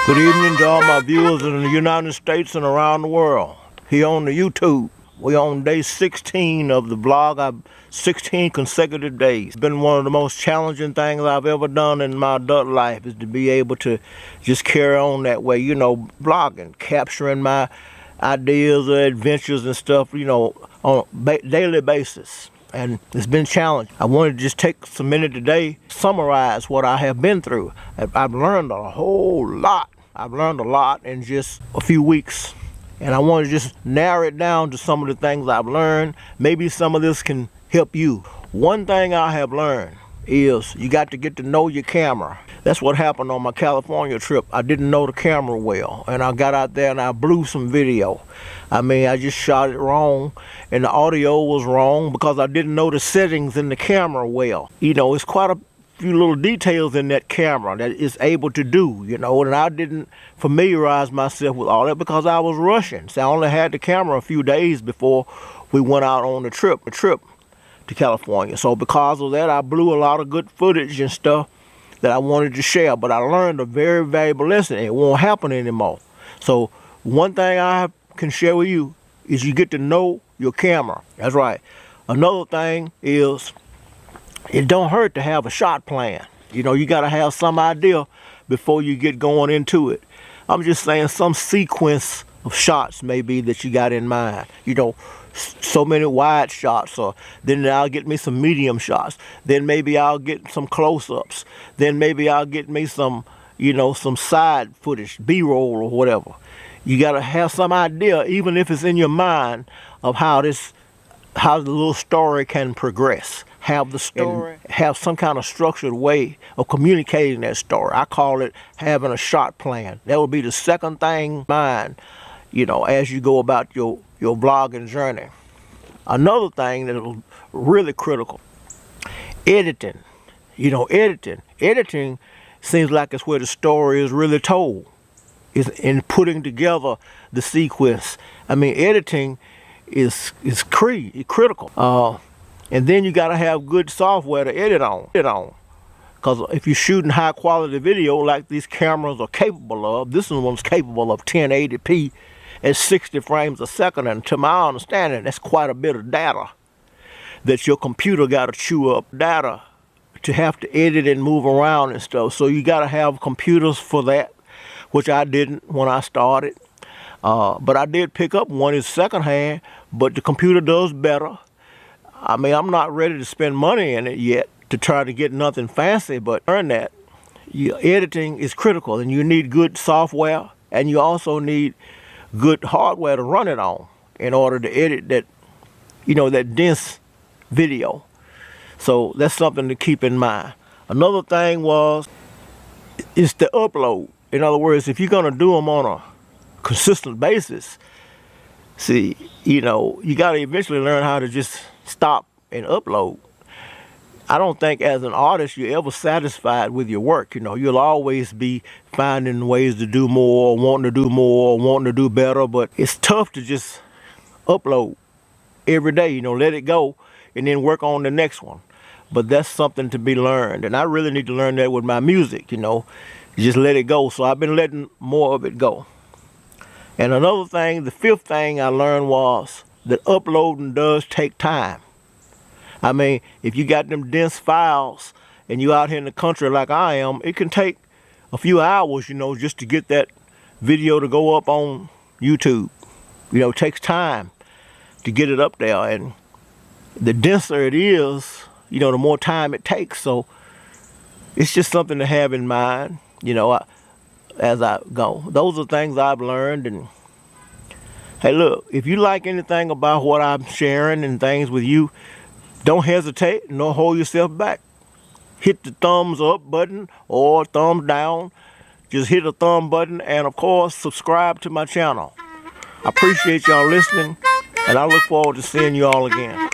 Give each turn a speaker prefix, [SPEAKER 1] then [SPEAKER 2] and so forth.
[SPEAKER 1] Good evening to all my viewers in the United States and around the world. Here on the YouTube, we're on day 16 of the vlog. 16 consecutive days. It's been one of the most challenging things I've ever done in my adult life, is to be able to just carry on that way, you know, vlogging, capturing my ideas or adventures and stuff, you know, on a daily basis. And it's been challenging. I wanted to just take some minute today, summarize what I have been through. I've learned a whole lot. I've learned a lot in just a few weeks. And I want to just narrow it down to some of the things I've learned. Maybe some of this can help you. One thing I have learned is you got to get to know your camera. That's what happened on my California trip. I didn't know the camera well, and I got out there and I blew some video. I mean, I just shot it wrong, and the audio was wrong because I didn't know the settings in the camera well. You know, it's quite a few little details in that camera that it's able to do, you know, and I didn't familiarize myself with all that because I was rushing. So I only had the camera a few days before we went out on the trip to California. So because of that, I blew a lot of good footage and stuff that I wanted to share, but I learned a very valuable lesson. It won't happen anymore. So one thing I can share with you is you get to know your camera. That's right. Another thing is it don't hurt to have a shot plan. You know, you got to have some idea before you get going into it. I'm just saying some sequence of shots maybe that you got in mind. You know, so many wide shots, or then I'll get me some medium shots. Then maybe I'll get some close-ups. Then maybe I'll get me some, you know, some side footage, B-roll or whatever. You got to have some idea, even if it's in your mind, of how the little story can progress. Have the story, have some kind of structured way of communicating that story. I call it having a shot plan. That would be the second thing in mind, you know, as you go about your vlogging journey. Another thing that is really critical, editing. You know, editing seems like it's where the story is really told, is in putting together the sequence. I mean, editing is critical. And then you got to have good software to edit on. Because if you're shooting high quality video like these cameras are capable of, this one's capable of 1080p at 60 frames a second. And to my understanding, that's quite a bit of data that your computer got to chew up, data to have to edit and move around and stuff. So you got to have computers for that, which I didn't when I started. But I did pick up one. It's secondhand, but the computer does better. I mean, I'm not ready to spend money in it yet to try to get nothing fancy, but learn that editing is critical, and you need good software, and you also need good hardware to run it on in order to edit that, you know, that dense video. So that's something to keep in mind. Another thing is the upload. In other words, if you're going to do them on a consistent basis, see, you know, you got to eventually learn how to just stop and upload. I don't think as an artist you're ever satisfied with your work. You know, you'll always be finding ways to do more, wanting to do more, wanting to do better, but it's tough to just upload every day, you know, let it go and then work on the next one. But that's something to be learned, and I really need to learn that with my music, you know, just let it go. So I've been letting more of it go. And another thing, the fifth thing I learned was that uploading does take time. I mean, if you got them dense files and you out here in the country like I am, it can take a few hours, you know, just to get that video to go up on YouTube. You know, it takes time to get it up there, and the denser it is, you know, the more time it takes. So it's just something to have in mind, you know, as I go. Those are things I've learned. And hey, look, if you like anything about what I'm sharing and things with you, don't hesitate, nor hold yourself back. Hit the thumbs up button or thumbs down. Just hit the thumb button, and of course, subscribe to my channel. I appreciate y'all listening, and I look forward to seeing you all again.